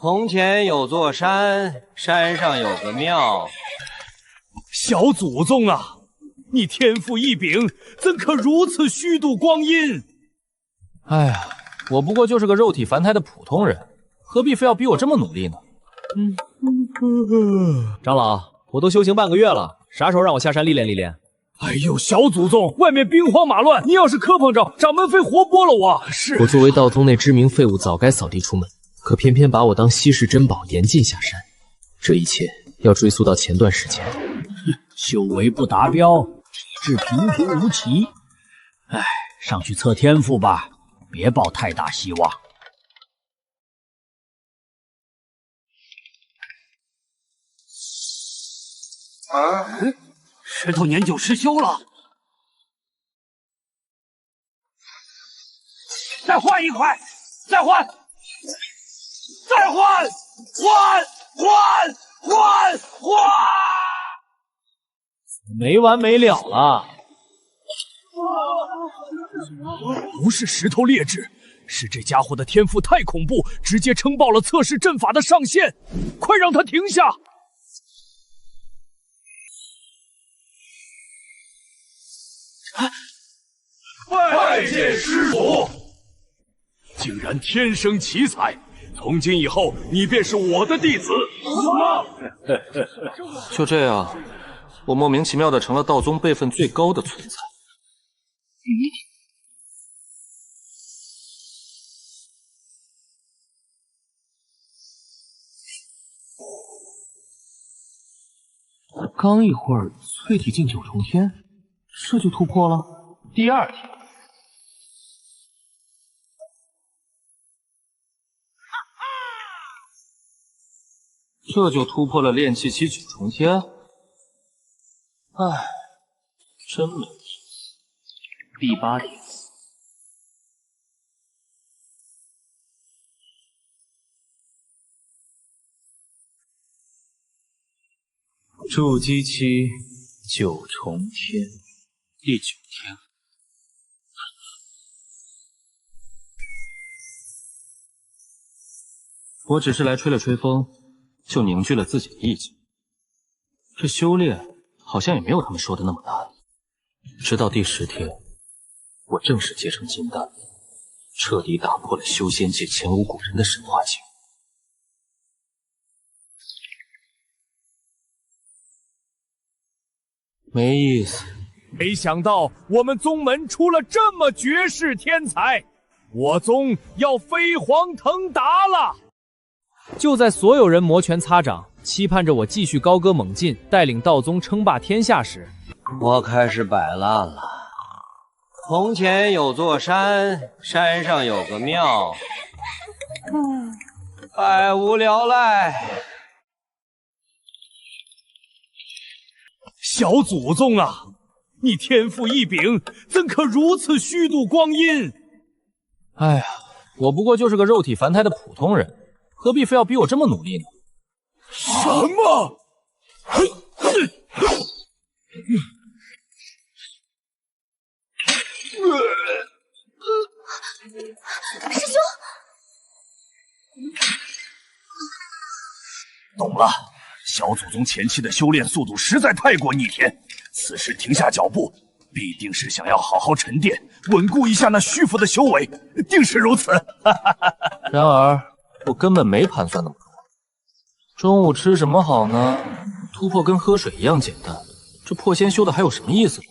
从前有座山，山上有个庙。小祖宗啊，你天赋异禀，怎可如此虚度光阴？哎呀，我不过就是个肉体凡胎的普通人，何必非要逼我这么努力呢？长老，我都修行半个月了，啥时候让我下山历练历练？哎呦，小祖宗，外面兵荒马乱，你要是磕碰着，掌门非活剥了我！是我作为道宗内知名废物，早该扫地出门，可偏偏把我当稀世珍宝，严禁下山。这一切要追溯到前段时间。修为不达标，体质平平无奇。哎，上去测天赋吧，别抱太大希望。石头年久失修了，再换一块，再换，换！没完没了了！不是石头劣质，是这家伙的天赋太恐怖，直接撑爆了测试阵法的上限！快让他停下！拜见师祖！竟然天生奇才，从今以后你便是我的弟子。就这样，我莫名其妙的成了道宗辈分最高的存在。刚一会儿淬体境9重天，这就突破了。第2天，这就突破了炼气期9重天。唉，真没意思。第8天，筑基期9重天，第9天。我只是来吹了吹风，就凝聚了自己的意境。这修炼好像也没有他们说的那么难。直到第10天，我正式结成金丹，彻底打破了修仙界前无古人的神话境。没意思。没想到我们宗门出了这么绝世天才，我宗要飞黄腾达了！就在所有人摩拳擦掌，期盼着我继续高歌猛进，带领道宗称霸天下时，我开始摆烂了。从前有座山，山上有个庙。百无聊赖。小祖宗啊，你天赋异禀，怎可如此虚度光阴？哎呀，我不过就是个肉体凡胎的普通人，何必非要逼我这么努力呢？什么？师兄，懂了，小祖宗前期的修炼速度实在太过逆天，此时停下脚步，必定是想要好好沉淀，稳固一下那虚浮的修为，定是如此。然而，我根本没盘算那么多。中午吃什么好呢？突破跟喝水一样简单，这破仙修的还有什么意思？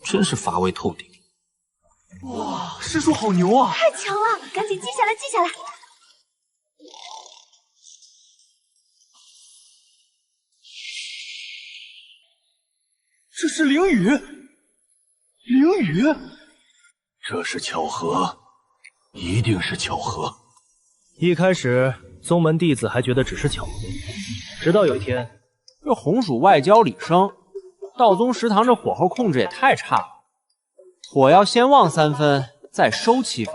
真是乏味透顶。哇，师叔好牛啊！太强了，赶紧记下来，记下来。这是灵雨，灵雨，这是巧合，一定是巧合。一开始，宗门弟子还觉得只是巧合，直到有一天，这红薯外焦里生，道宗食堂这火候控制也太差了。火要先旺3分，再收7分，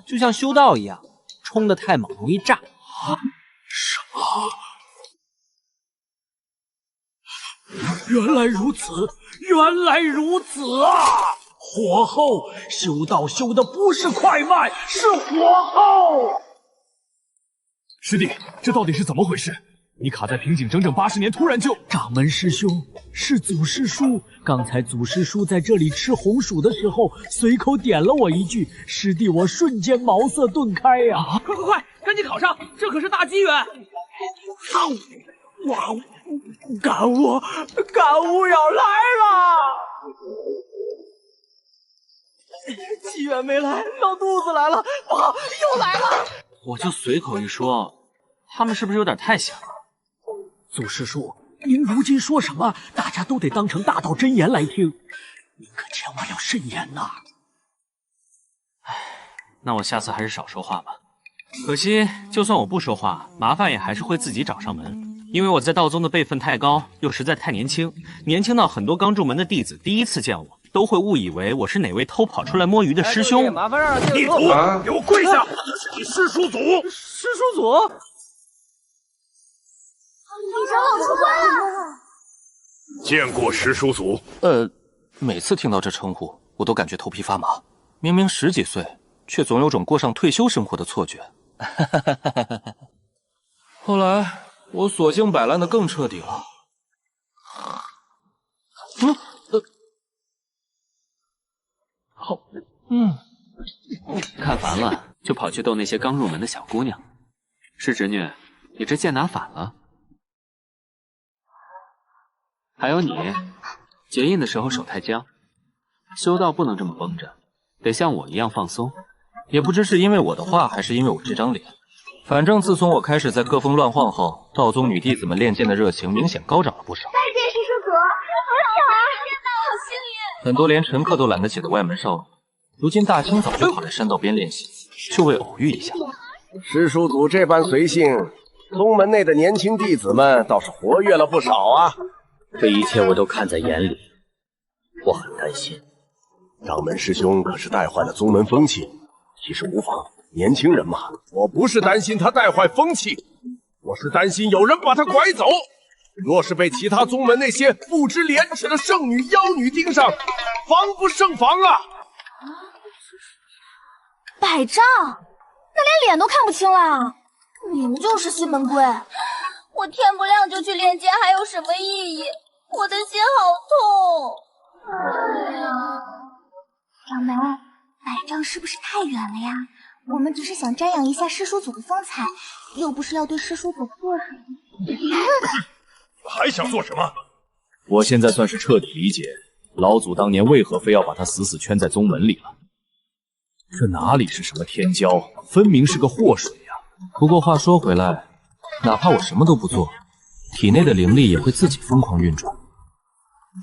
就像修道一样，冲得太猛容易炸。什么？原来如此，原来如此啊！火候修道修的不是快慢，是火候。师弟，这到底是怎么回事？你卡在瓶颈整整80年，突然就……掌门师兄，是祖师叔。刚才祖师叔在这里吃红薯的时候，随口点了我一句，师弟我瞬间茅塞顿开呀！快，赶紧考上，这可是大机缘！哇，感悟要来了！机缘没来，闹肚子来了，不好，又来了！我就随口一说，他们是不是有点太闲了？祖师叔，您如今说什么，大家都得当成大道真言来听，您可千万要慎言呐！那我下次还是少说话吧。可惜，就算我不说话，麻烦也还是会自己找上门。因为我在道宗的辈分太高，又实在太年轻，年轻到很多刚入门的弟子第一次见我，都会误以为我是哪位偷跑出来摸鱼的师兄。麻烦让逆徒，给我跪下！这是你师叔祖！师叔祖，你长老出关了！见过师叔祖。每次听到这称呼，我都感觉头皮发麻。明明10几岁，却总有种过上退休生活的错觉。后来，我索性摆烂的更彻底了。看烦了，就跑去逗那些刚入门的小姑娘。师侄女，你这剑拿反了。还有你，结印的时候手太僵，修道不能这么绷着，得像我一样放松。也不知是因为我的话，还是因为我这张脸，反正自从我开始在各峰乱晃后，道宗女弟子们练剑的热情明显高涨了不少。拜见师叔祖，好幸运！很多连陈客都懒得起的外门少女，如今大清早就跑来山道边练习，就为偶遇一下。师叔祖这般随性，宗门内的年轻弟子们倒是活跃了不少啊。这一切我都看在眼里，我很担心。掌门师兄可是带坏了宗门风气，其实无妨，年轻人嘛。我不是担心他带坏风气，我是担心有人把他拐走。若是被其他宗门那些不知廉耻的圣女妖女盯上，防不胜防啊！百丈，那连脸都看不清了，你们就是西门贵。我天不亮就去练剑还有什么意义？我的心好痛。哎呀，掌门，百丈是不是太远了呀？我们只是想瞻仰一下师叔祖的风采，又不是要对师叔祖做什么。还想做什么？我现在算是彻底理解老祖当年为何非要把他死死圈在宗门里了。这哪里是什么天骄，分明是个祸水呀！不过话说回来，哪怕我什么都不做，体内的灵力也会自己疯狂运转。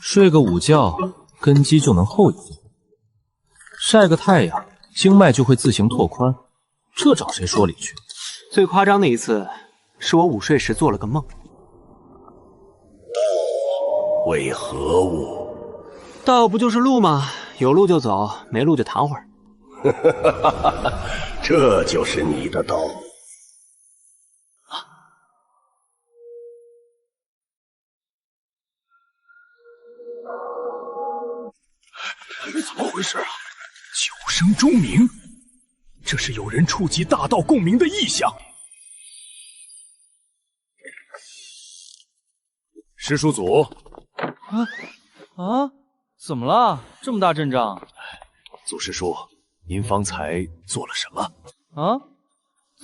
睡个午觉，根基就能厚一分；晒个太阳，经脉就会自行拓宽。这找谁说理去？最夸张的一次，是我午睡时做了个梦。为何物？道不就是路吗？有路就走，没路就躺会儿。这就是你的道。怎么回事啊？九声钟鸣，这是有人触及大道共鸣的意象。师叔祖，怎么了？这么大阵仗？祖师叔，您方才做了什么？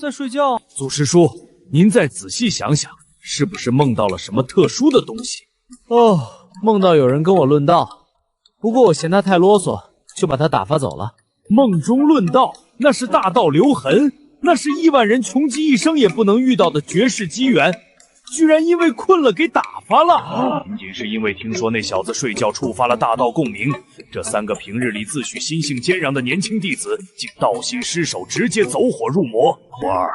在睡觉。祖师叔，您再仔细想想，是不是梦到了什么特殊的东西？梦到有人跟我论道，不过我嫌他太啰嗦，就把他打发走了。梦中论道，那是大道留痕，那是亿万人穷极一生也不能遇到的绝世机缘，居然因为困了给打发了。仅仅是因为听说那小子睡觉触发了大道共鸣，这3个平日里自诩心性坚韧的年轻弟子，竟道心失守，直接走火入魔。花儿，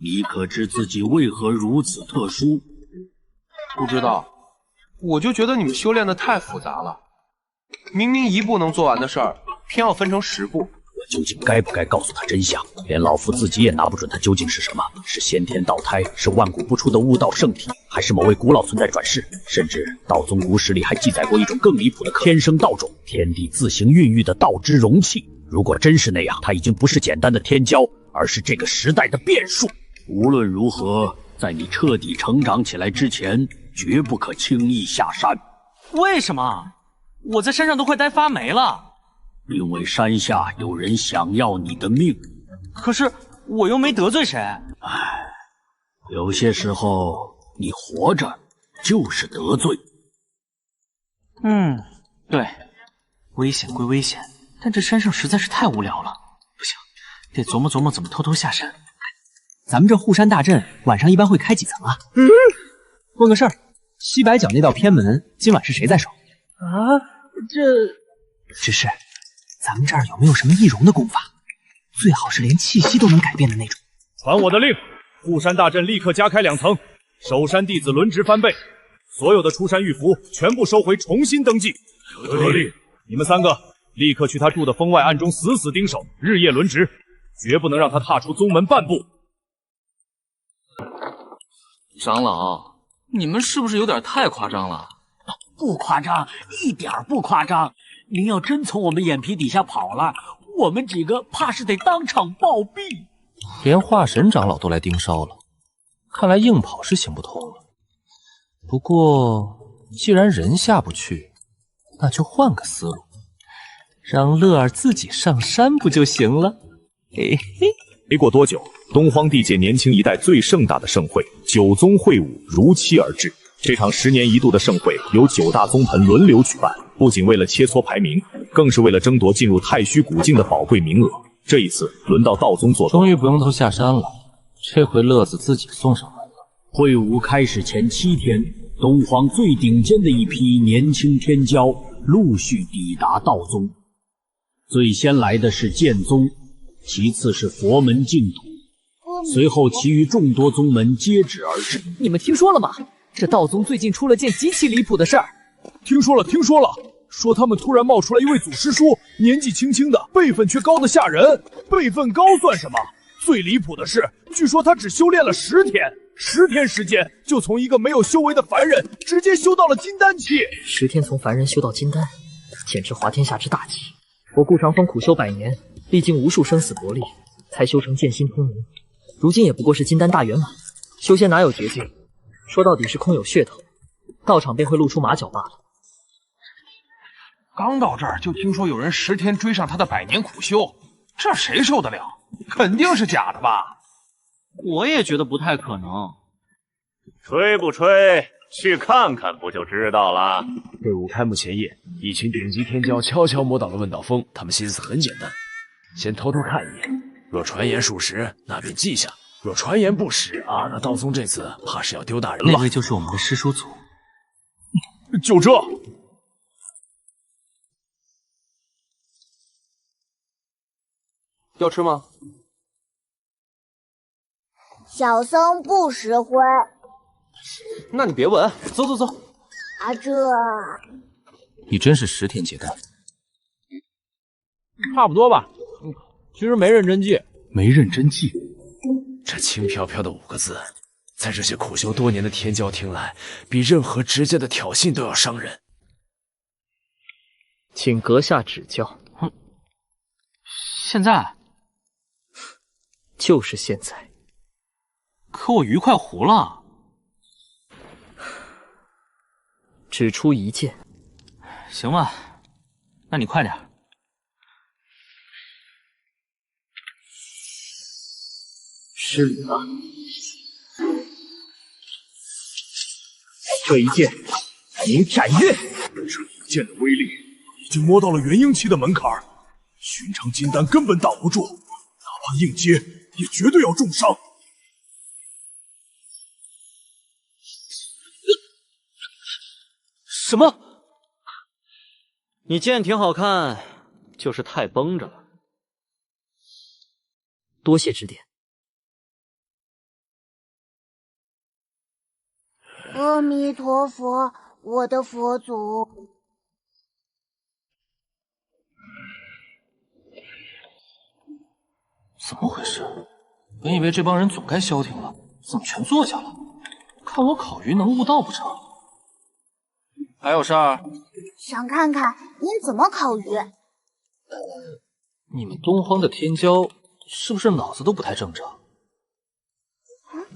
你可知自己为何如此特殊？不知道，我就觉得你们修炼的太复杂了，明明1步能做完的事儿，偏要分成10步。我究竟该不该告诉他真相？连老夫自己也拿不准他究竟是什么，是先天道胎，是万古不出的悟道圣体，还是某位古老存在转世？甚至道宗古史里还记载过一种更离谱的天生道种，天地自行孕育的道之容器。如果真是那样，他已经不是简单的天骄，而是这个时代的变数。无论如何，在你彻底成长起来之前，绝不可轻易下山。为什么？我在山上都快呆发霉了。因为山下有人想要你的命。可是我又没得罪谁。唉，有些时候你活着就是得罪。对，危险归危险，但这山上实在是太无聊了。不行，得琢磨琢磨怎么偷偷下山。咱们这护山大阵晚上一般会开几层啊？问个事儿，西北角那道偏门今晚是谁在守？只是咱们这儿有没有什么易容的功法？最好是连气息都能改变的那种。传我的令，护山大阵立刻加开2层，守山弟子轮值翻倍，所有的出山玉符全部收回，重新登记。得令。你们3个立刻去他住的峰外暗中死死盯守，日夜轮值，绝不能让他踏出宗门半步。长老，你们是不是有点太夸张了？不夸张，一点不夸张。您要真从我们眼皮底下跑了，我们几个怕是得当场暴毙。连化神长老都来盯梢了，看来硬跑是行不通了。不过，既然人下不去，那就换个思路，让乐儿自己上山不就行了？嘿嘿。没过多久，东荒地界年轻一代最盛大的盛会——9宗会武如期而至。这场10年一度的盛会由9大宗盆轮流举办，不仅为了切磋排名，更是为了争夺进入太虚古境的宝贵名额。这一次轮到道宗做。终于不用偷下山了，这回乐子自己送上门了。会武开始前7天，东荒最顶尖的一批年轻天骄陆续抵达道宗。最先来的是剑宗，其次是佛门净土，随后其余众多宗门接踵而至。你们听说了吗？这道宗最近出了件极其离谱的事儿。听说了，说他们突然冒出来一位祖师叔，年纪轻轻的，辈分却高得吓人。辈分高算什么？最离谱的是，据说他只修炼了10天，10天时间就从一个没有修为的凡人直接修到了金丹期。10天从凡人修到金丹，简直滑天下之大稽。我顾长风苦修100年，历经无数生死搏力，才修成剑心通灵，如今也不过是金丹大圆满。修仙哪有绝境？说到底是空有噱头，道场便会露出马脚罢了。刚到这儿就听说有人10天追上他的100年苦修，这谁受得了？肯定是假的吧？我也觉得不太可能。吹不吹？去看看不就知道了。会武开幕前夜，一群顶级天骄悄悄摸到了问道峰。他们心思很简单，先偷偷看一眼，若传言属实，那便记下；若传言不实啊，那道宗这次怕是要丢大人了。那位就是我们的师叔祖。就这。要吃吗？小僧不识荤。那你别闻，走走走。啊，这你真是10天结丹，差不多吧。其实没认真记。没认真记。这轻飘飘的5个字，在这些苦修多年的天骄听来，比任何直接的挑衅都要伤人。请阁下指教。现在？就是现在。可我鱼快糊了。只出一剑。行吧，那你快点。失礼了。这一剑，您斩月。这一剑的威力已经摸到了元婴期的门槛，寻常金丹根本挡不住，哪怕硬接，也绝对要重伤。什么？你剑挺好看，就是太绷着了。多谢指点。阿弥陀佛，我的佛祖。怎么回事？本以为这帮人总该消停了，怎么全坐下了？看我烤鱼能悟道不成？还有事儿？想看看您怎么烤鱼。你们东荒的天骄是不是脑子都不太正常？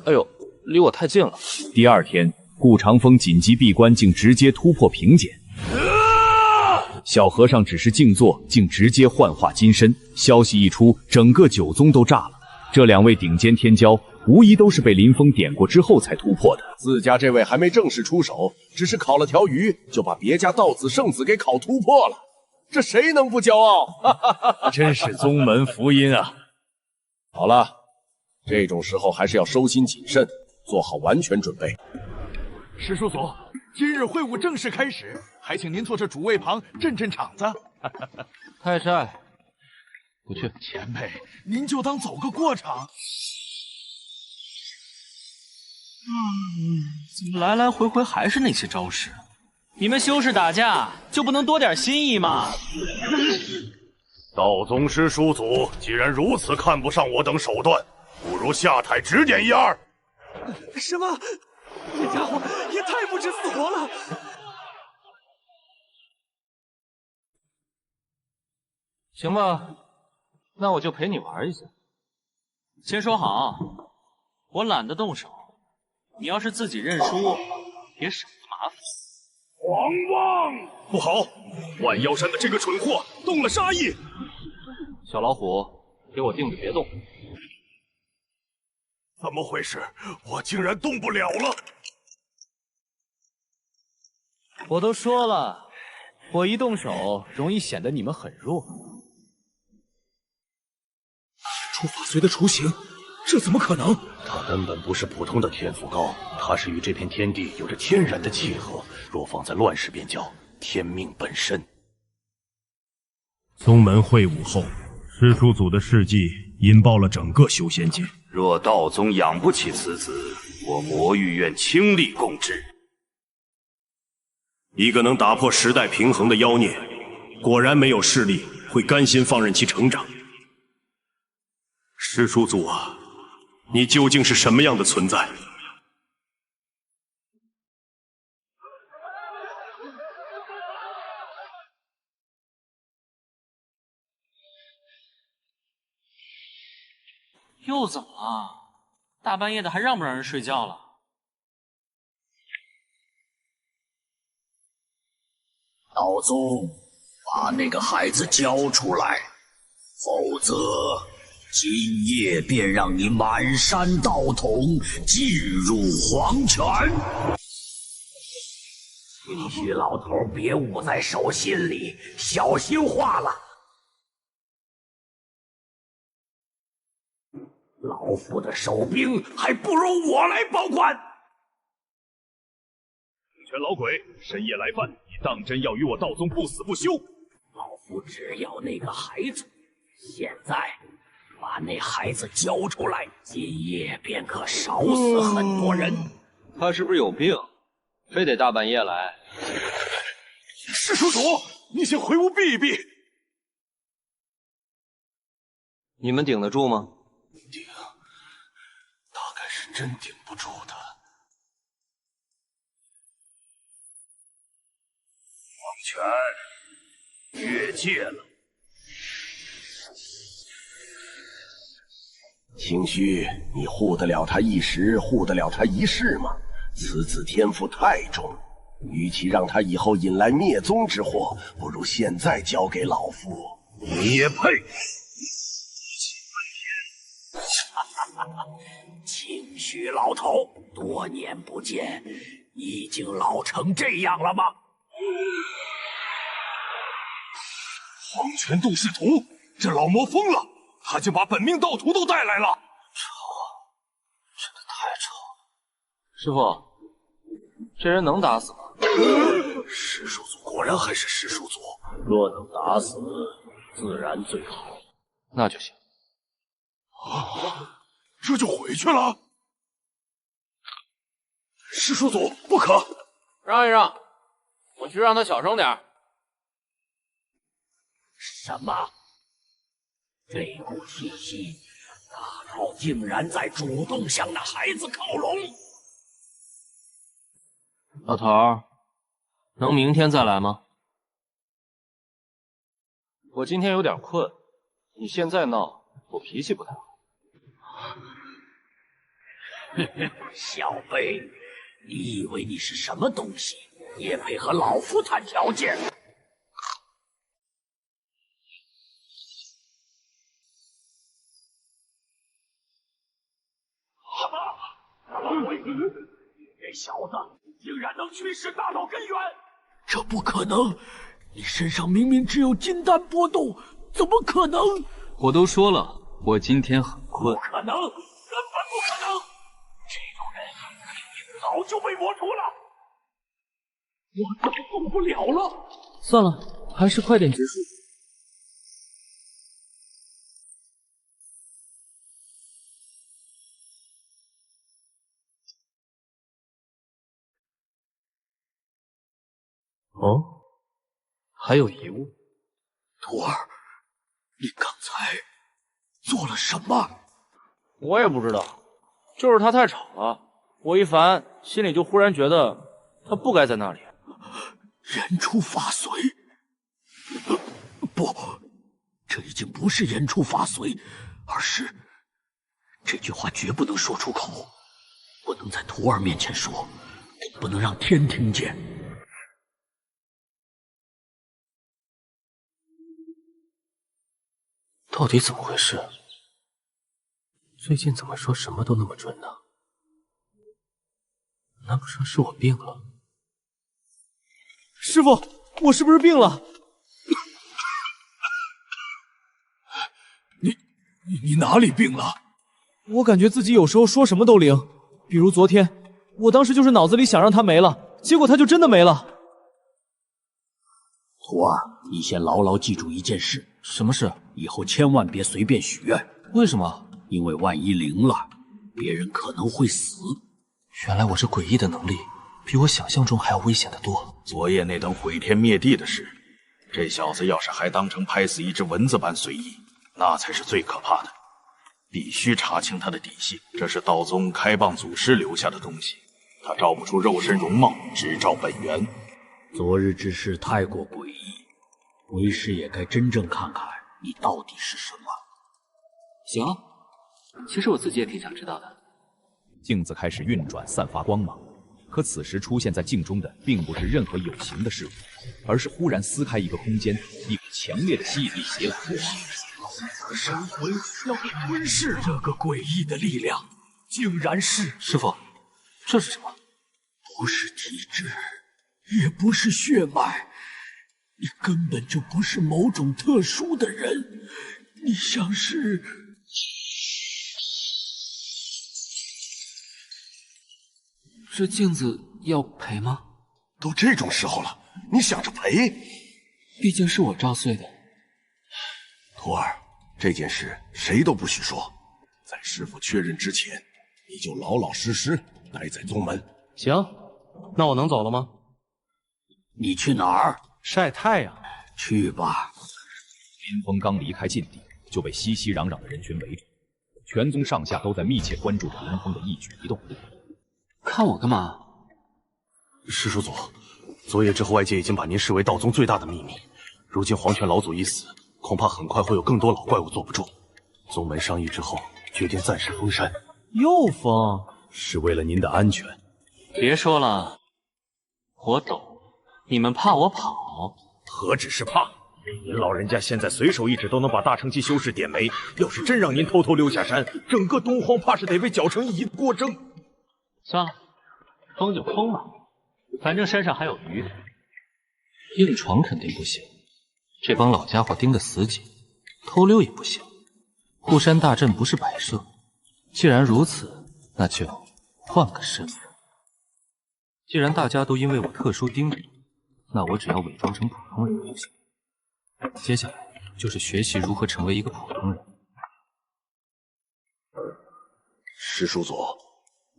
哎呦，离我太近了。第二天，顾长风紧急闭关，竟直接突破平检。小和尚只是静坐，竟直接幻化金身。消息一出，整个九宗都炸了。这两位顶尖天骄，无疑都是被林峰点过之后才突破的。自家这位还没正式出手，只是烤了条鱼，就把别家道子圣子给烤突破了，这谁能不骄傲？真是宗门福音啊！好了，这种时候还是要收心谨慎，做好完全准备。师叔祖，今日会武正式开始，还请您坐这主位旁镇镇场子。太晒，不去。前辈，您就当走个过场。怎么来来回回还是那些招式？你们修士打架就不能多点新意吗？道宗师叔祖既然如此看不上我等手段，不如下台指点一二。什么？这家伙也太不知死活了！行吧，那我就陪你玩一下。先说好，我懒得动手，你要是自己认输，别省得麻烦。狂妄！不好，万妖山的这个蠢货动了杀意。小老虎，给我定着别动。怎么回事？我竟然动不了了！我都说了，我一动手容易显得你们很弱。出法随的雏形，这怎么可能？他根本不是普通的天赋高，他是与这片天地有着天然的契合。若放在乱世便叫天命本身。宗门会武后，师叔祖的事迹引爆了整个修仙界。若道宗养不起此子，我魔域愿倾力共治。一个能打破时代平衡的妖孽，果然没有势力会甘心放任其成长。师叔祖啊，你究竟是什么样的存在？又怎么了？大半夜的还让不让人睡觉了？道宗，把那个孩子交出来，否则今夜便让你满山道统，进入黄泉。区区老头别捂在手心里，小心话了。老夫的手兵还不如我来保管。全老鬼，深夜来犯，你当真要与我道宗不死不休？老夫只要那个孩子，现在把那孩子交出来，今夜便可少死很多人。他是不是有病？非得大半夜来？师叔祖，你先回屋避一避。你们顶得住吗？大概是真顶不住的。黄泉越界了。清虚，你护得了他一时，护得了他一世吗？此子天赋太重，与其让他以后引来灭宗之祸，不如现在交给老夫。你也配？清虚老头，多年不见，你已经老成这样了吗？黄泉渡世图，这老魔疯了，他就把本命道徒都带来了。真的太丑了。师傅，这人能打死吗？师叔祖果然还是师叔祖，若能打死，自然最好。那就行。啊，这就回去了？师叔祖不可！让一让，我去让他小声点。什么？这股气息，大炮竟然在主动向那孩子靠拢。老头儿，能明天再来吗？我今天有点困，你现在闹，我脾气不太好。小辈，你以为你是什么东西，也配和老夫谈条件？这小子竟然能驱使大道根源，这不可能！你身上明明只有金丹波动，怎么可能？我都说了，我今天很困。不可能，根本不可能！这种人早就被磨除了，我都动不了了。算了，还是快点结束。哦，还有遗物。徒儿，你刚才做了什么？我也不知道，就是他太吵了，我一烦，心里就忽然觉得他不该在那里。人出法随？不，这已经不是人出法随，而是这句话绝不能说出口，不能在徒儿面前说，不能让天听见。到底怎么回事？最近怎么说什么都那么准呢？难不成是我病了？师傅，我是不是病了？你哪里病了？我感觉自己有时候说什么都灵，比如昨天，我当时就是脑子里想让他没了，结果他就真的没了。徒儿，你先牢牢记住一件事。什么事？以后千万别随便许愿。为什么？因为万一灵了，别人可能会死。原来我这诡异的能力，比我想象中还要危险得多。昨夜那等毁天灭地的事，这小子要是还当成拍死一只蚊子般随意，那才是最可怕的。必须查清他的底细，这是道宗开蚌祖师留下的东西，他照不出肉身容貌，只照本源。昨日之事太过诡异，为师也该真正看看你到底是什么。行啊，其实我自己也挺想知道的。镜子开始运转，散发光芒。可此时出现在镜中的，并不是任何有形的事物，而是忽然撕开一个空间，一股强烈的吸引力袭来。神魂要吞噬这个诡异的力量，竟然是……师傅，这是什么？不是体质，也不是血脉，你根本就不是某种特殊的人，你像是……这镜子要赔吗？都这种时候了，你想着赔？毕竟是我照碎的。徒儿，这件事谁都不许说，在师傅确认之前，你就老老实实待在宗门。行，那我能走了吗？你去哪儿？晒太阳。去吧。林峰刚离开禁地，就被熙熙攘攘的人群围住，全宗上下都在密切关注着林峰的一举一动。看我干嘛？师叔祖，昨夜之后，外界已经把您视为道宗最大的秘密。如今黄泉老祖已死，恐怕很快会有更多老怪物坐不住。宗门商议之后，决定暂时封山。又封？是为了您的安全。别说了，我懂，你们怕我跑。何止是怕，您老人家现在随手一指都能把大乘期修士点没。要是真让您偷偷溜下山，整个东荒怕是得被搅成一锅蒸。算了，封就封吧，反正山上还有鱼。硬闯肯定不行，这帮老家伙盯得死紧，偷溜也不行。护山大阵不是摆设，既然如此，那就换个身份。既然大家都因为我特殊盯着你，那我只要伪装成普通人就行。接下来就是学习如何成为一个普通人。师叔祖，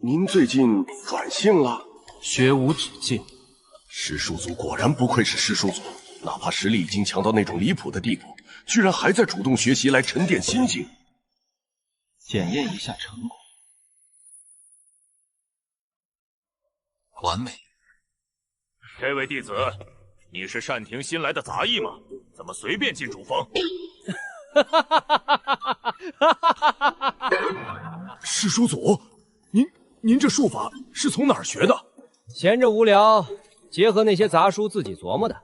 您最近转性了？学无止境。师叔祖果然不愧是师叔祖，哪怕实力已经强到那种离谱的地步，居然还在主动学习来沉淀心境。检验一下成果。完美。这位弟子，你是单庭新来的杂役吗？怎么随便进主峰？师叔祖，您您这术法是从哪儿学的？闲着无聊，结合那些杂书自己琢磨的。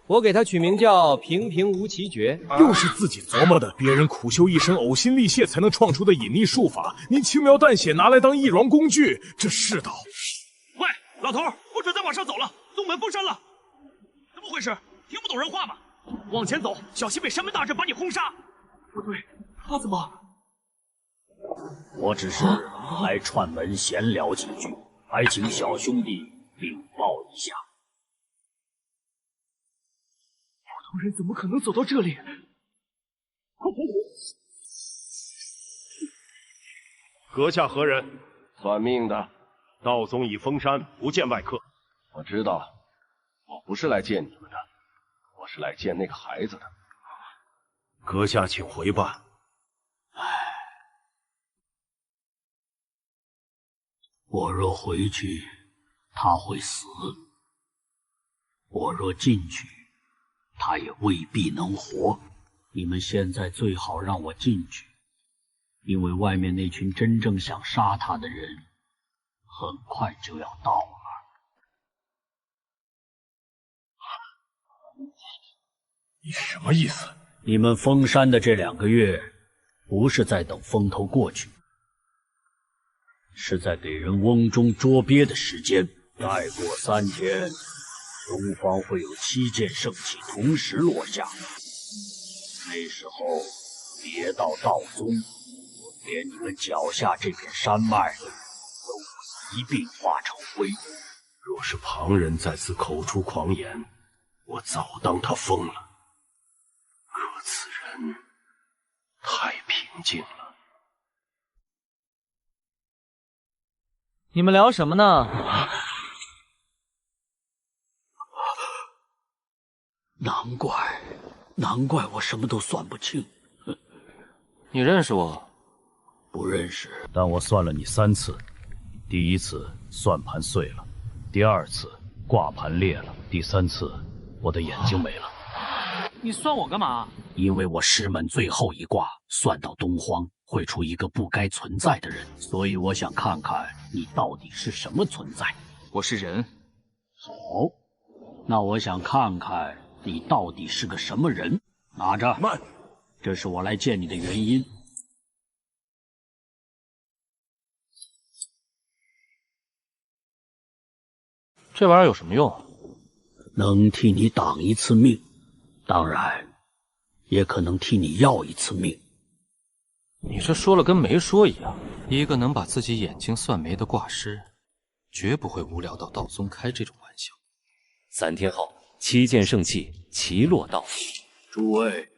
我给它取名叫“平平无奇诀”。又是自己琢磨的，别人苦修一生呕心沥血才能创出的隐匿术法，您轻描淡写拿来当易容工具，这世道。喂，老头，不准再往上走了，宗门封山了！怎么回事？听不懂人话吗？往前走，小心被山门大阵把你轰杀！不对，他怎么？我只是来串门闲聊几句，还请小兄弟禀报一下。普通人怎么可能走到这里？阁下何人？算命的。道宗已封山，不见外客。我知道，我不是来见你们的，我是来见那个孩子的。阁下请回吧。我若回去，他会死；我若进去，他也未必能活。你们现在最好让我进去，因为外面那群真正想杀他的人，很快就要到了。你什么意思？你们封山的这2个月，不是在等风头过去，是在给人瓮中捉鳖的时间。再过3天，东方会有7件圣器同时落下，那时候别到道宗，连你们脚下这片山脉都一并化成灰。若是旁人再次口出狂言，我早当他疯了。可此人太平静了。你们聊什么呢？难怪我什么都算不清。你认识我？不认识，但我算了你3次。第1次算盘碎了，第2次挂盘裂了，第3次我的眼睛没了。你算我干嘛？因为我师门最后一卦算到东荒会出一个不该存在的人，所以我想看看你到底是什么存在。我是人。好，那我想看看你到底是个什么人。拿着，慢，这是我来见你的原因。这玩意儿有什么用？能替你挡1次命，当然，也可能替你要1次命。你这说了跟没说一样。一个能把自己眼睛算没的卦师，绝不会无聊到道宗开这种玩笑。3天后，7件圣器齐落道。诸位，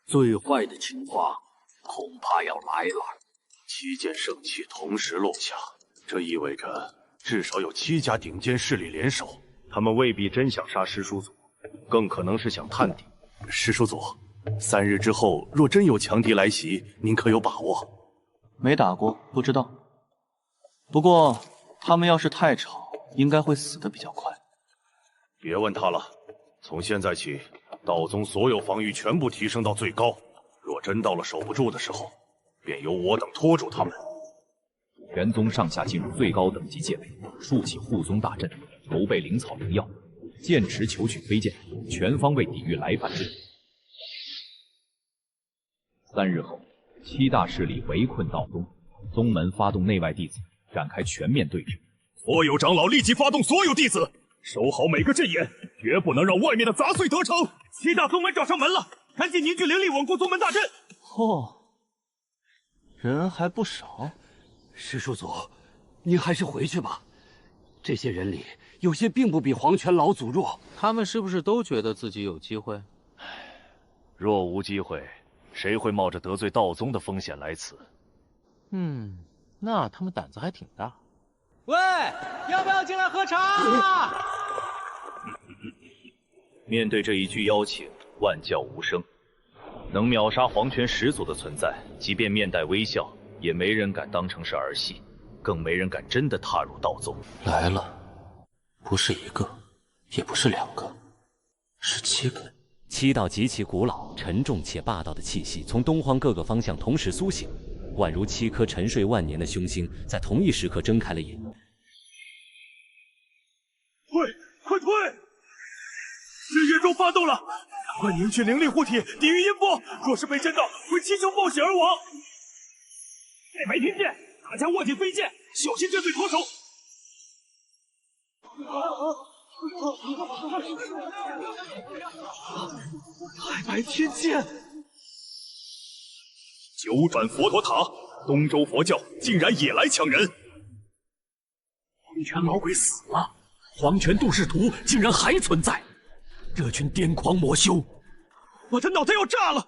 最坏的情况恐怕要来了。 7件圣器同时落下，这意味着至少有7家顶尖势力联手。他们未必真想杀师叔祖，更可能是想探底。师叔祖，3日之后若真有强敌来袭，您可有把握？没打过，不知道。不过他们要是太吵，应该会死得比较快。别问他了。从现在起，道宗所有防御全部提升到最高。若真到了守不住的时候，便由我等拖住他们。元宗上下进入最高等级戒备，竖起护宗大阵，筹备灵草灵药，剑持求取飞剑，全方位抵御来犯之敌。3日后，7大势力围困道宗，宗门发动内外弟子展开全面对峙。所有长老立即发动所有弟子，守好每个阵眼，绝不能让外面的杂碎得逞。7大宗门找上门了，赶紧凝聚灵力，稳固宗门大阵。哦，人还不少。师叔祖，您还是回去吧。这些人里，有些并不比黄泉老祖弱。他们是不是都觉得自己有机会？若无机会，谁会冒着得罪道宗的风险来此？那他们胆子还挺大。喂，要不要进来喝茶？面对这一句邀请，万叫无声。能秒杀黄泉始祖的存在，即便面带微笑，也没人敢当成是儿戏，更没人敢真的踏入道宗。来了，不是1个，也不是2个，是7个。 7道极其古老、沉重且霸道的气息从东荒各个方向同时苏醒，宛如7颗沉睡万年的凶星，在同一时刻睁开了眼。快退！日月钟发动了，赶快凝聚灵力护体，抵御音波。若是被震到，会七星暴血而亡。那没听见？大家握紧飞剑，小心这对脱手。太白天剑，九转佛陀塔，东周佛教竟然也来抢人。黄泉老鬼死了，黄泉渡世图竟然还存在，这群癫狂魔修，我的脑袋要炸了！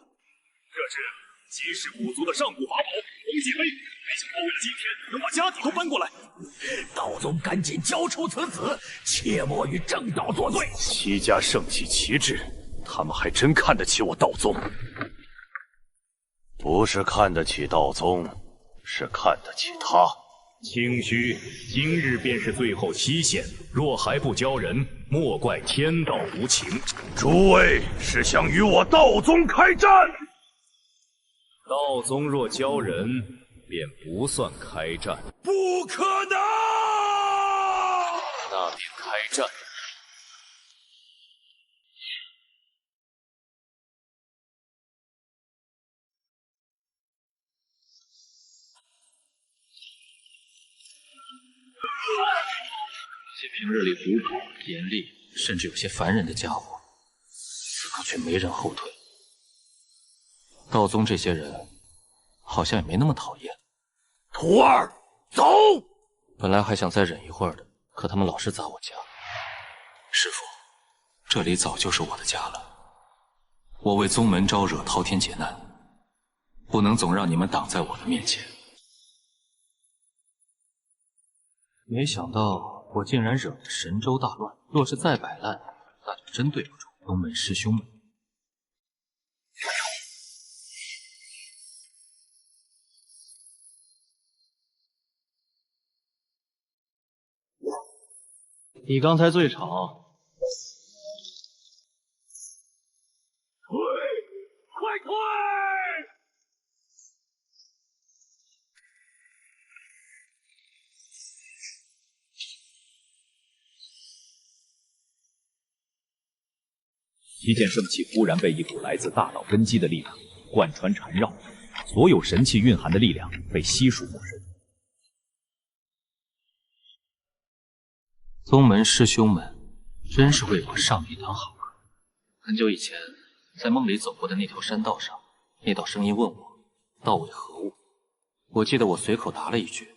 这是七世古族的上古法宝红界杯，没想到为了今天能把家底都搬过来。道宗赶紧交出此子，切莫与正道作对。7家圣器旗帜，他们还真看得起我道宗。不是看得起道宗，是看得起他。清虚，今日便是最后期限，若还不交人，莫怪天道无情。诸位是想与我道宗开战？道宗若交人，便不算开战。不可能！那便开战。这平日里古朴、严厉，甚至有些烦人的家伙，此刻却没人后退。道宗这些人好像也没那么讨厌。徒儿，走！本来还想再忍一会儿的，可他们老是砸我家。师父，这里早就是我的家了。我为宗门招惹滔天劫难，不能总让你们挡在我的面前。没想到我竟然惹得神州大乱，若是再摆烂，那就真对不住宗门师兄们。你刚才醉场，退！快退！7件圣器忽然被一股来自大道根基的力量贯穿缠绕，所有神器蕴含的力量被悉数没收。宗门师兄们真是为我上了一堂好课。很久以前，在梦里走过的那条山道上，那道声音问我道为何物。我记得我随口答了一句：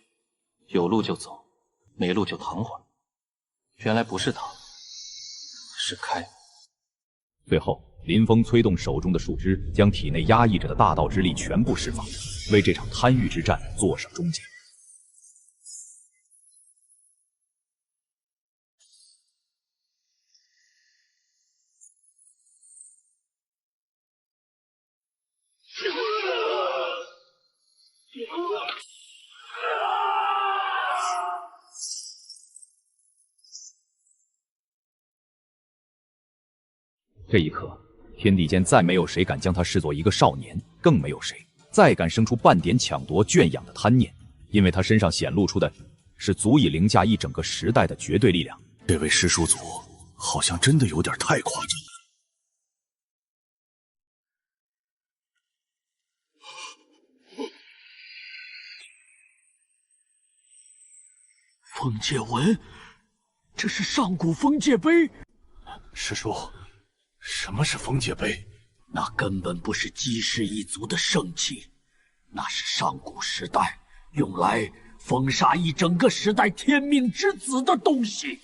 有路就走，没路就躺会儿。原来不是躺，是开。最后，林峰催动手中的树枝，将体内压抑着的大道之力全部释放，为这场贪欲之战做上终结。这一刻，天地间再没有谁敢将他视作一个少年，更没有谁再敢生出半点抢夺圈养的贪念，因为他身上显露出的是足以凌驾一整个时代的绝对力量。这位师叔祖好像真的有点太夸张了。封界纹，这是上古封界碑。师叔，什么是封界碑？那根本不是姬氏一族的圣器，那是上古时代用来封杀一整个时代天命之子的东西。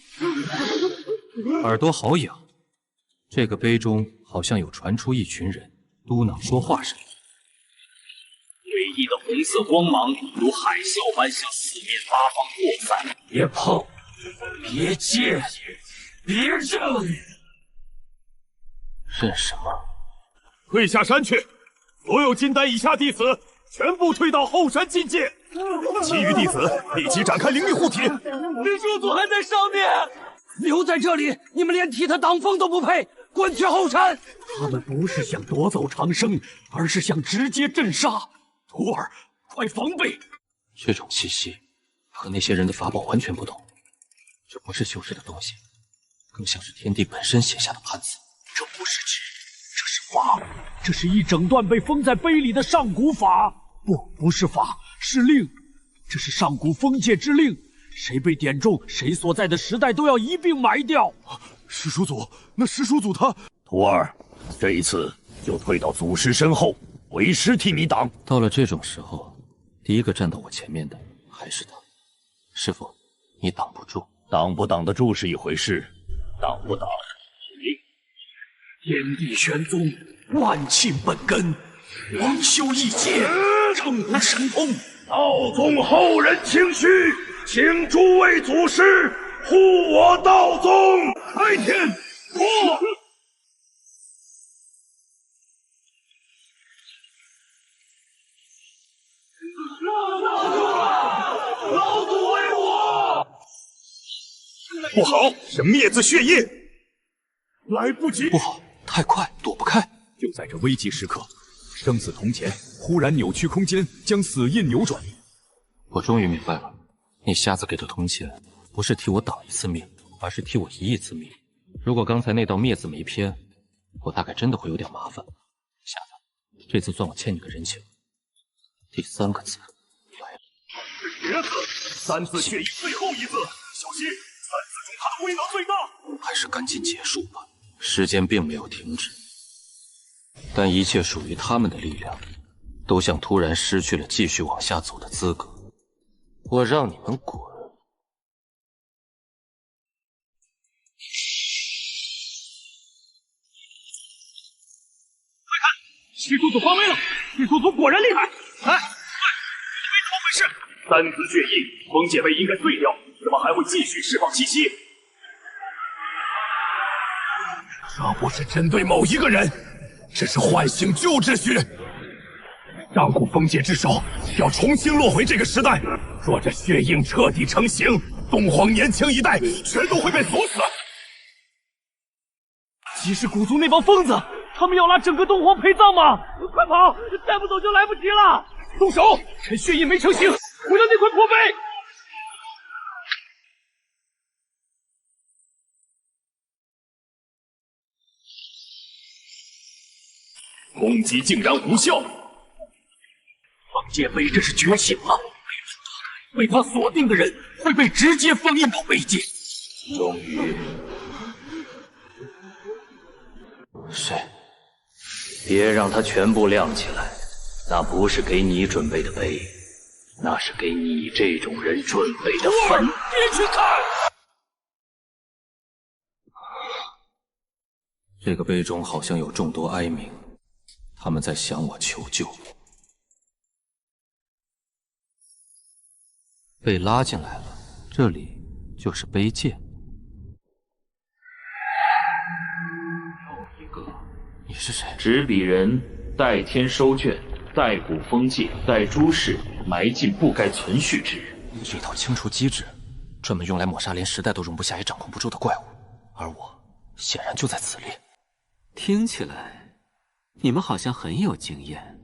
耳朵好痒，这个碑中好像有传出一群人嘟囔说话声。诡异的红色光芒如海啸般向四面八方扩散。别碰，别接，别认！认什么？退下山去！所有金丹以下弟子全部退到后山禁戒，其余弟子立即展开灵力护体。师叔祖还在上面，留在这里，你们连替他挡风都不配，滚去后山！他们不是想夺走长生，而是想直接镇杀。徒儿，快防备！这种气息和那些人的法宝完全不同，这不是修饰的东西，更像是天地本身写下的判词。这不是纸，这是法，这是一整段被封在碑里的上古法。不是法，是令，这是上古封界之令。谁被点中，谁所在的时代都要一并埋掉。师叔祖，那师叔祖他……徒儿，这一次就退到祖师身后，为师替你挡。到了这种时候，第一个站到我前面的还是他。师傅，你挡不住。挡不挡得住是一回事，挡不挡是另一回事。天地玄宗，万磬本根，王修一劫，正无神通。道宗后人请许，请诸位祖师护我道宗！开天破！老祖为我！不好，是灭字血液！来不及！不好，太快，躲不开。就在这危急时刻，生死铜钱忽然扭曲空间，将死印扭转。我终于明白了，那瞎子给的铜钱不是替我挡一次灭，而是替我移一次灭。如果刚才那道灭字没偏，我大概真的会有点麻烦。瞎子，这次算我欠你个人情。第3个字来了。是绝字，3字血液最后一字，小心3字中它的威能最大。还是赶紧结束吧，时间并没有停止。但一切属于他们的力量，都像突然失去了继续往下走的资格。我让你们滚！快看，七祖祖发威了！七祖祖果然厉害！来，这杯怎么回事？3字血印，封界碑应该碎掉，怎么还会继续释放气息？这不是针对某一个人，这是唤醒旧秩序。上古封界之手要重新落回这个时代。若这血印彻底成型，东荒年轻一代全都会被锁死。即是古族那帮疯子，他们要拉整个东荒陪葬吗？快跑，再不走就来不及了！动手，趁血印没成型，毁了那块破碑！攻击竟然无效，封界碑这是觉醒了，被他锁定的人会被直接封印到碑界。终于，谁？别让它全部亮起来，那不是给你准备的碑，那是给你这种人准备的坟。别去看！这个碑中好像有众多哀鸣。他们在向我求救，被拉进来了，这里就是碑界。又一个，你是谁？执笔人代天收卷，代古封界，代诸事，埋进不该存续之人。这套清除机制，专门用来抹杀连时代都容不下也掌控不住的怪物，而我显然就在此列。听起来。你们好像很有经验。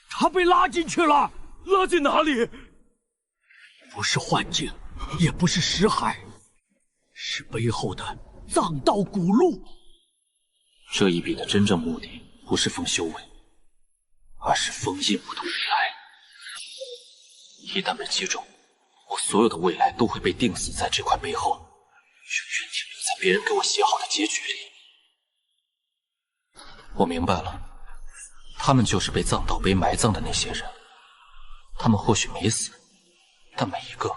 他被拉进去了，拉进哪里？不是幻境，也不是识海，是背后的藏道古路。这一笔的真正目的不是封修为，而是封印我的未来。一旦被击中，我所有的未来都会被钉死在这块碑后，永远停留在别人给我写好的结局里。我明白了，他们就是被藏道碑埋葬的那些人。他们或许没死，但每一个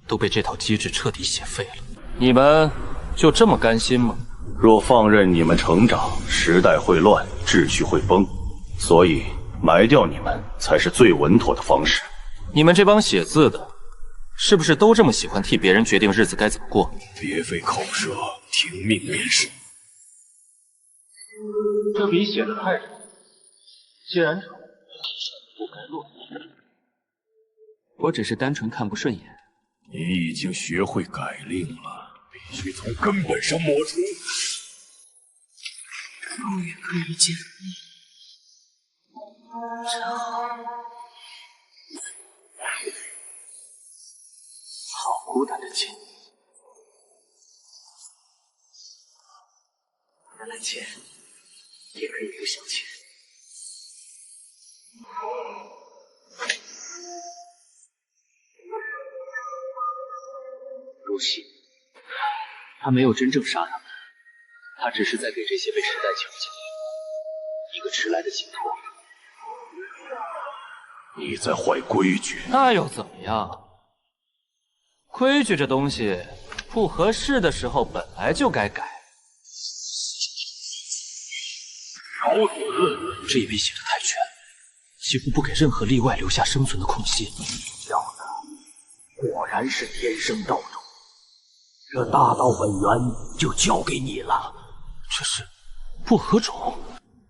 都被这套机制彻底写废了。你们就这么甘心吗？若放任你们成长，时代会乱，秩序会崩，所以埋掉你们才是最稳妥的方式。你们这帮写字的，是不是都这么喜欢替别人决定日子该怎么过？别费口舌，听命便是。这笔写的太丑，既然丑，不该落。我只是单纯看不顺眼，你已经学会改令了，必须从根本上抹除。终于可以见你，真好。好孤单的情。蓝钱也可以不想钱。如熙，他没有真正杀他们，他只是在给这些被时代囚禁的人一个迟来的解脱。你在坏规矩，那又怎么样？规矩这东西，不合适的时候本来就该改。找死！这一笔写的太全，几乎不给任何例外留下生存的空隙。小子，果然是天生道种，这大道本源就交给你了。这是薄荷种，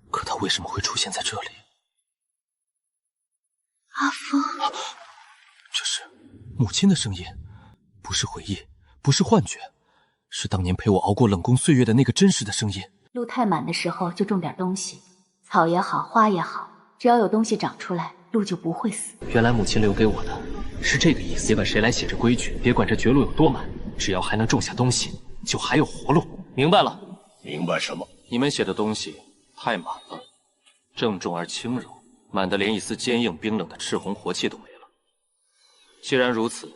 可它为什么会出现在这里？阿峰，这是母亲的声音，不是回忆，不是幻觉，是当年陪我熬过冷宫岁月的那个真实的声音。路太满的时候就种点东西，草也好，花也好，只要有东西长出来，路就不会死。原来母亲留给我的是这个意思。别管谁来写这规矩，别管这绝路有多满，只要还能种下东西，就还有活路。明白了。明白什么？你们写的东西太满了，郑重而轻柔，满得连一丝坚硬冰冷的赤红活气都没了。既然如此，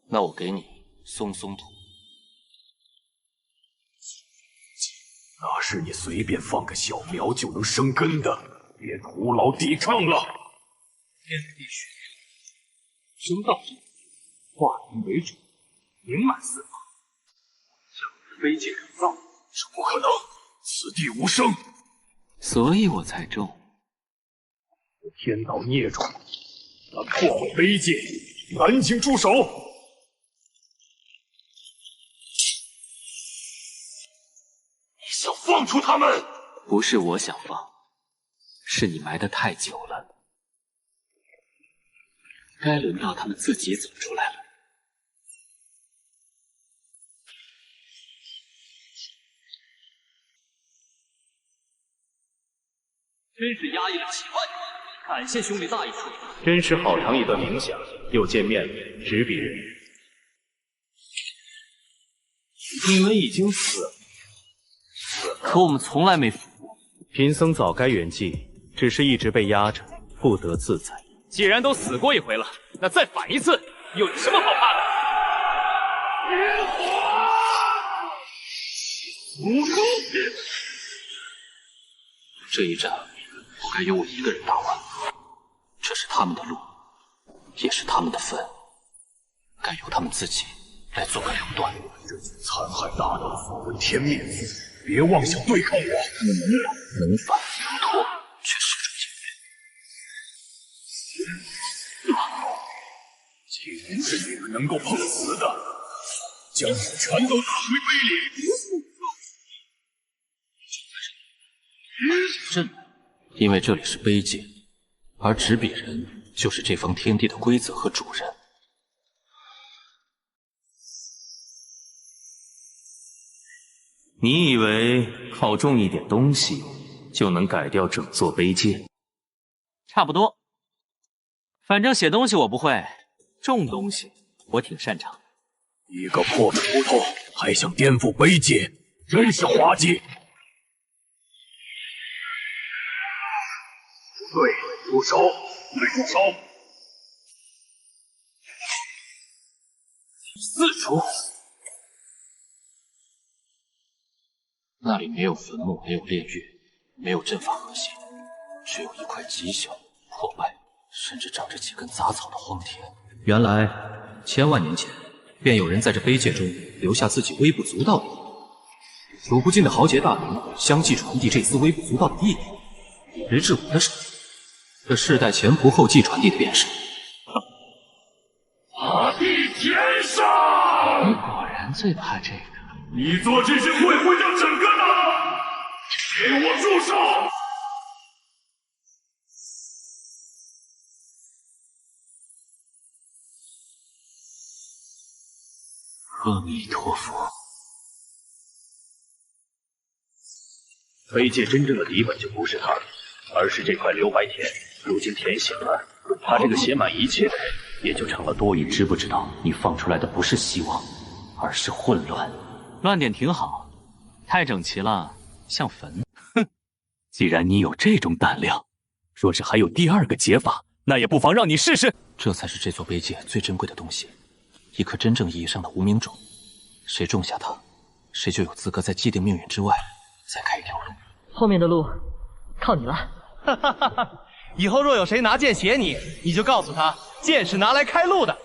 那我给你松松土。那是你随便放个小苗就能生根的，别徒劳抵抗了。天地玄生道者，化人为主，名满四方。想非界人造，是不可能，此地无生。所以我才种。天道孽种，敢破坏卑界，赶紧住手！想放出他们？不是我想放，是你埋得太久了，该轮到他们自己走出来了。真是压抑了7万年，感谢兄弟大义处理。真是好长一段冥想，又见面了，执笔人。你们已经死了。可我们从来没服过。贫僧早该圆寂，只是一直被压着，不得自在。既然都死过一回了，那再反一次，又有什么好怕的？这一战不该由我一个人打完，这是他们的路，也是他们的坟，该由他们自己来做个了断。这群残害大道的所谓天灭子，别妄想对抗我！能反能脱，却始终竟不是你们能够碰瓷的，将你们全都打回碑里！朕，因为这里是卑界，而执笔人就是这方天地的规则和主人。你以为靠种一点东西就能改掉整座卑界？差不多。反正写东西我不会，种东西我挺擅长。一个破锄头还想颠覆卑界，真是滑稽！不对，住手！快住手！四处。那里没有坟墓，没有炼狱，没有阵法核心，只有一块极小、破败，甚至长着几根杂草的荒田。原来千万年前，便有人在这卑界中留下自己微不足道的意义。数不尽的豪杰大名相继传递这丝微不足道的意义，直至我的手中，这世代前仆后继传递的便是大地天上。你果然最怕这个。你做这些会让整个大道，给我住手！阿弥陀佛。飞界真正的敌本就不是他，而是这块留白田。如今田醒了，他这个写满一切的人也就成了多余。你知不知道，你放出来的不是希望，而是混乱。乱点挺好，太整齐了，像坟。哼，既然你有这种胆量，若是还有第二个解法，那也不妨让你试试。这才是这座碑界最珍贵的东西，一颗真正意义上的无名种。谁种下它，谁就有资格在既定命运之外再开一条路。后面的路靠你了。哈哈哈哈！以后若有谁拿剑胁你，你就告诉他，剑是拿来开路的。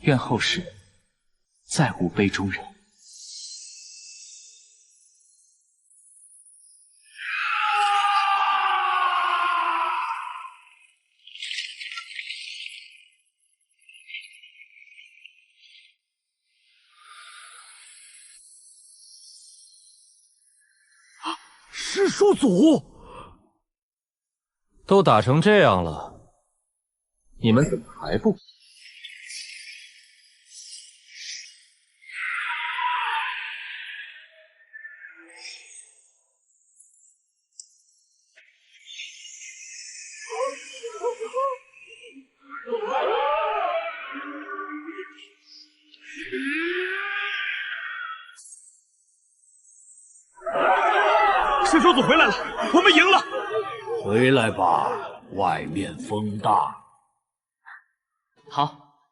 愿后世再无碑中人。师叔祖都打成这样了，你们怎么还不？师叔祖回来了，我们赢了！回来吧，外面风大。好。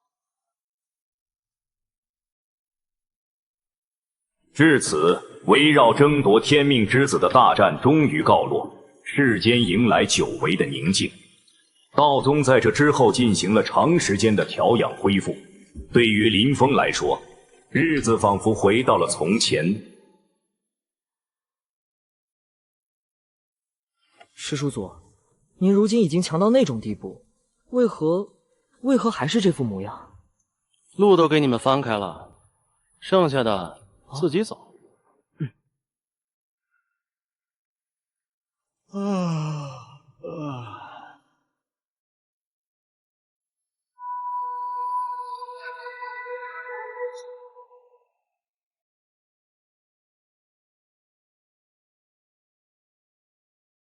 至此，围绕争夺天命之子的大战终于告落，世间迎来久违的宁静。道宗在这之后进行了长时间的调养恢复，对于林峰来说，日子仿佛回到了从前。师叔祖，您如今已经强到那种地步，为何还是这副模样？路都给你们翻开了，剩下的自己走。啊，